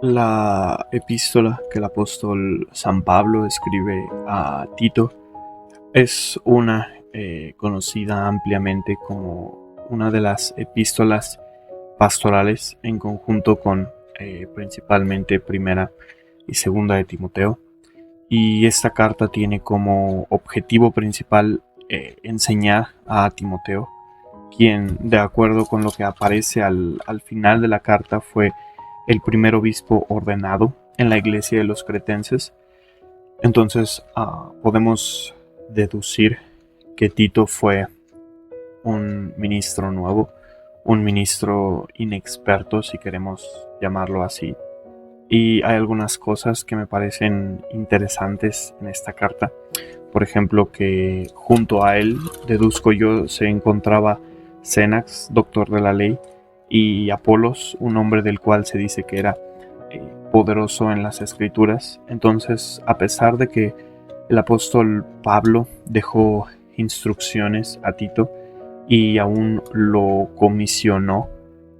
La epístola que el apóstol San Pablo escribe a Tito es una conocida ampliamente como una de las epístolas pastorales en conjunto con principalmente Primera y Segunda de Timoteo. Y esta carta tiene como objetivo principal enseñar a Timoteo, quien, de acuerdo con lo que aparece al final de la carta, fue el primer obispo ordenado en la iglesia de los cretenses. Entonces podemos deducir que Tito fue un ministro nuevo, un ministro inexperto, si queremos llamarlo así. Y hay algunas cosas que me parecen interesantes en esta carta. Por ejemplo, que junto a él, deduzco yo, se encontraba Cenax, doctor de la ley, y Apolos, un hombre del cual se dice que era poderoso en las escrituras. Entonces, a pesar de que el apóstol Pablo dejó instrucciones a Tito y aún lo comisionó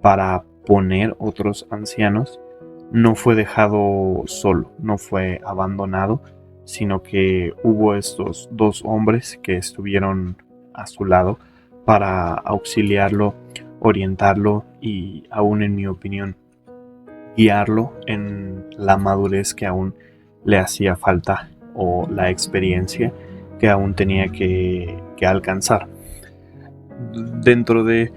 para poner otros ancianos, no fue dejado solo, no fue abandonado, sino que hubo estos dos hombres que estuvieron a su lado para auxiliarlo, orientarlo y, aún en mi opinión, guiarlo en la madurez que aún le hacía falta o la experiencia que aún tenía que alcanzar. Dentro de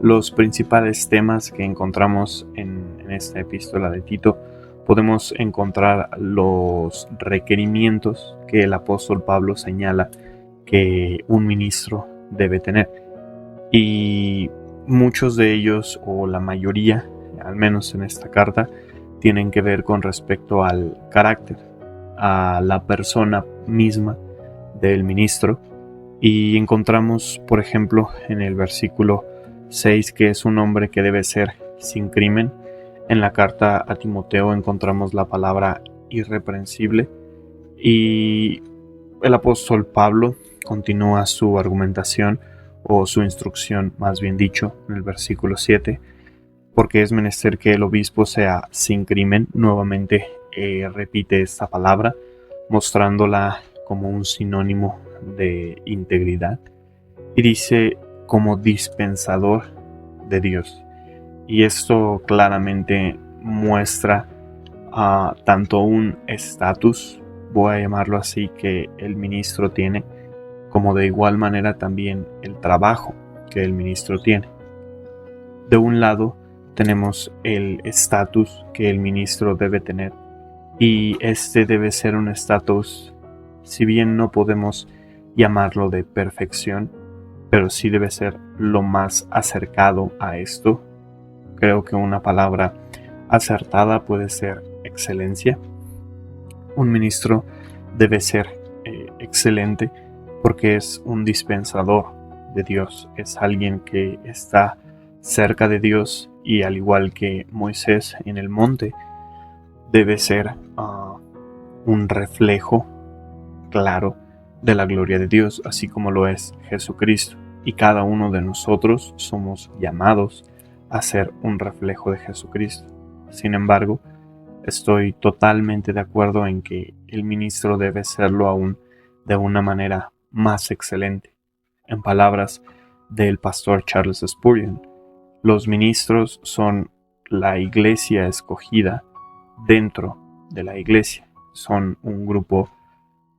los principales temas que encontramos en esta epístola de Tito, podemos encontrar los requerimientos que el apóstol Pablo señala que un ministro debe tener. Y muchos de ellos, o la mayoría, al menos en esta carta, tienen que ver con respecto al carácter, a la persona misma del ministro. Y encontramos, por ejemplo, en el versículo 6, que es un hombre que debe ser sin crimen. En la carta a Timoteo encontramos la palabra irreprensible. Y el apóstol Pablo continúa su argumentación, o su instrucción, más bien dicho, en el versículo 7, porque es menester que el obispo sea sin crimen. Nuevamente repite esta palabra, mostrándola como un sinónimo de integridad, y dice como dispensador de Dios. Y esto claramente muestra tanto un estatus, voy a llamarlo así, que el ministro tiene, como de igual manera también el trabajo que el ministro tiene. De un lado tenemos el estatus que el ministro debe tener, y este debe ser un estatus, si bien no podemos llamarlo de perfección, pero sí debe ser lo más acercado a esto. Creo que una palabra acertada puede ser excelencia. Un ministro debe ser excelente porque es un dispensador de Dios, es alguien que está cerca de Dios, y al igual que Moisés en el monte, debe ser un reflejo claro de la gloria de Dios, así como lo es Jesucristo. Y cada uno de nosotros somos llamados a ser un reflejo de Jesucristo. Sin embargo, estoy totalmente de acuerdo en que el ministro debe serlo aún de una manera más excelente. En palabras del pastor Charles Spurgeon, los ministros son la iglesia escogida dentro de la iglesia. Son un grupo,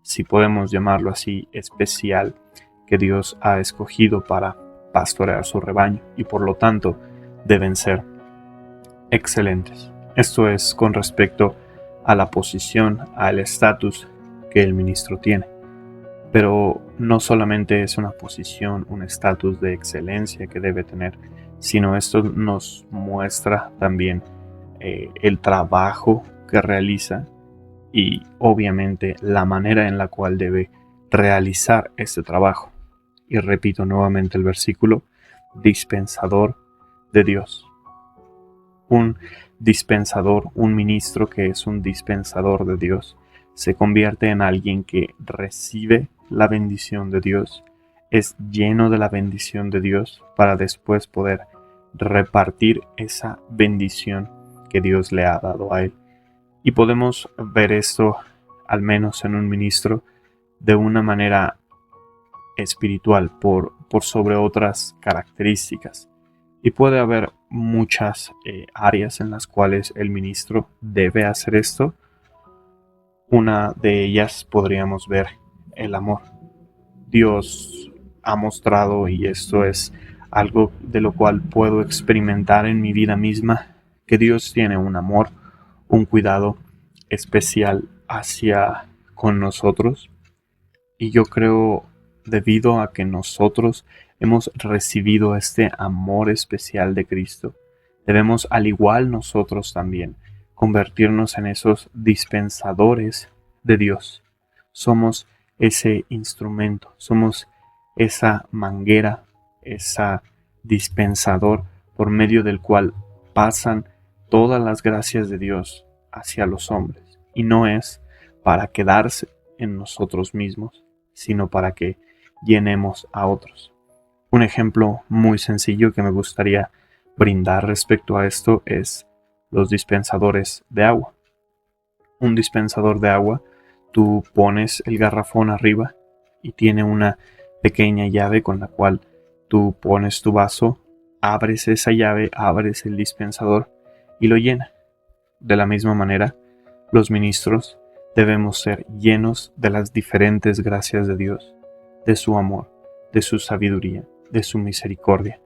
si podemos llamarlo así, especial, que Dios ha escogido para pastorear su rebaño, y por lo tanto deben ser excelentes. Esto es con respecto a la posición, al estatus que el ministro tiene. Pero no solamente es una posición, un estatus de excelencia que debe tener, sino esto nos muestra también el trabajo que realiza, y obviamente la manera en la cual debe realizar este trabajo. Y repito nuevamente el versículo: dispensador de Dios. Un dispensador, un ministro que es un dispensador de Dios, se convierte en alguien que recibe la bendición de Dios, es lleno de la bendición de Dios, para después poder repartir esa bendición que Dios le ha dado a él. Y podemos ver esto, al menos en un ministro, de una manera espiritual por sobre otras características. Y puede haber muchas áreas en las cuales el ministro debe hacer esto. Una de ellas podríamos ver el amor. Dios ha mostrado, y esto es algo de lo cual puedo experimentar en mi vida misma, que Dios tiene un amor, un cuidado especial hacia con nosotros. Y yo creo, debido a que nosotros hemos recibido este amor especial de Cristo, debemos, al igual nosotros también, convertirnos en esos dispensadores de Dios. Somos ese instrumento, somos esa manguera, esa dispensador por medio del cual pasan todas las gracias de Dios hacia los hombres. Y no es para quedarse en nosotros mismos, sino para que llenemos a otros. Un ejemplo muy sencillo que me gustaría brindar respecto a esto es los dispensadores de agua. Un dispensador de agua, tú pones el garrafón arriba y tiene una pequeña llave con la cual tú pones tu vaso, abres esa llave, abres el dispensador y lo llena. De la misma manera, los ministros debemos ser llenos de las diferentes gracias de Dios, de su amor, de su sabiduría, de su misericordia.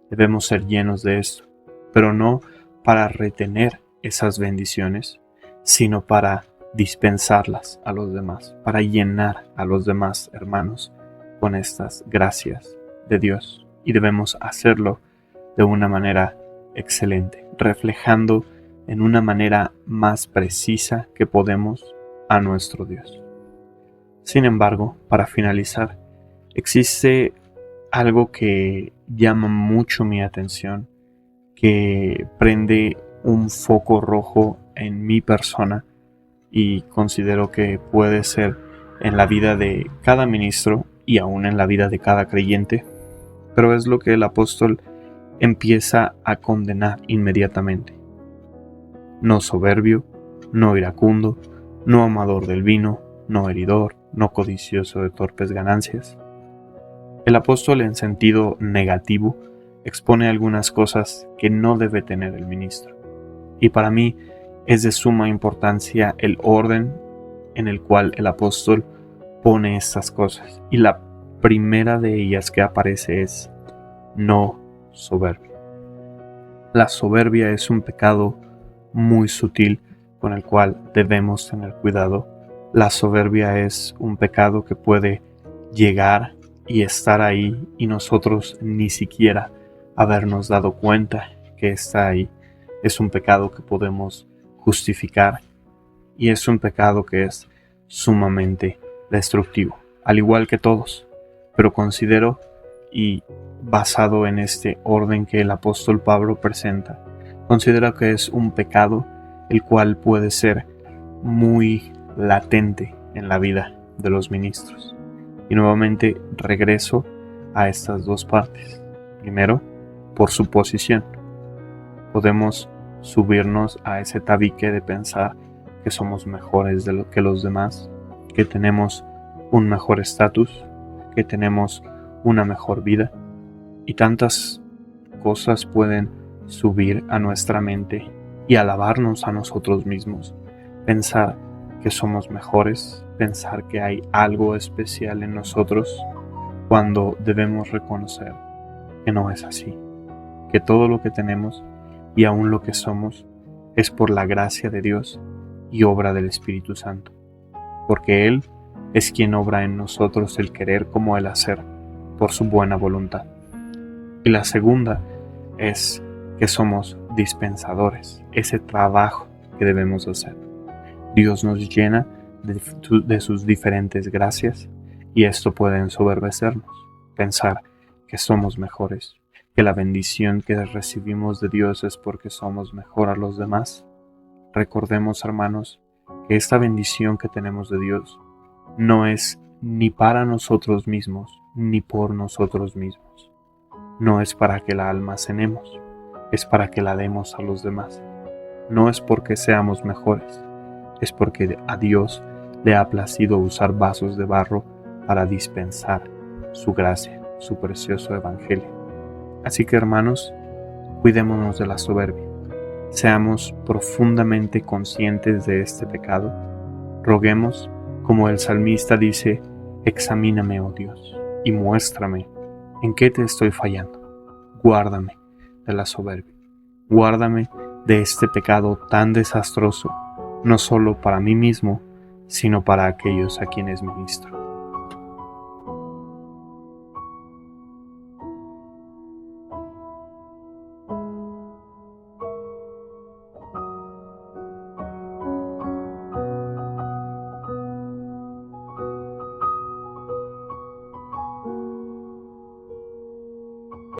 Debemos ser llenos de esto, pero no para retener esas bendiciones, sino para dispensarlas a los demás, para llenar a los demás hermanos con estas gracias de Dios. Y debemos hacerlo de una manera excelente, reflejando en una manera más precisa que podemos a nuestro Dios. Sin embargo, para finalizar, existe algo que llama mucho mi atención, que prende un foco rojo en mi persona y considero que puede ser en la vida de cada ministro y aún en la vida de cada creyente, pero es lo que el apóstol empieza a condenar inmediatamente. No soberbio, no iracundo, no amador del vino, no heridor, no codicioso de torpes ganancias. El apóstol, en sentido negativo, expone algunas cosas que no debe tener el ministro. Y para mí es de suma importancia el orden en el cual el apóstol pone estas cosas. Y la primera de ellas que aparece es no soberbio. La soberbia es un pecado muy sutil con el cual debemos tener cuidado. La soberbia es un pecado que puede llegar y estar ahí y nosotros ni siquiera habernos dado cuenta que está ahí. Es un pecado que podemos justificar y es un pecado que es sumamente destructivo, al igual que todos. Pero considero, y basado en este orden que el apóstol Pablo presenta, considero que es un pecado el cual puede ser muy latente en la vida de los ministros. Y nuevamente regreso a estas dos partes. Primero, por su posición. Podemos subirnos a ese tabique de pensar que somos mejores que los demás, que tenemos un mejor estatus, que tenemos una mejor vida, y tantas cosas pueden subir a nuestra mente y alabarnos a nosotros mismos, pensar que somos mejores, pensar que hay algo especial en nosotros, cuando debemos reconocer que no es así, que todo lo que tenemos y aún lo que somos es por la gracia de Dios y obra del Espíritu Santo, porque Él es quien obra en nosotros el querer como el hacer por su buena voluntad. Y la segunda es que somos dispensadores, ese trabajo que debemos hacer. Dios nos llena de sus diferentes gracias y esto puede ensoberbecernos, pensar que somos mejores, que la bendición que recibimos de Dios es porque somos mejor a los demás. Recordemos, hermanos, que esta bendición que tenemos de Dios no es ni para nosotros mismos, ni por nosotros mismos. No es para que la almacenemos, es para que la demos a los demás. No es porque seamos mejores, es porque a Dios le ha placido usar vasos de barro para dispensar su gracia, su precioso evangelio. Así que, hermanos, cuidémonos de la soberbia. Seamos profundamente conscientes de este pecado. Roguemos, como el salmista dice, examíname, oh Dios, y muéstrame en qué te estoy fallando. Guárdame de la soberbia. Guárdame de este pecado tan desastroso, no solo para mí mismo, sino para aquellos a quienes ministro.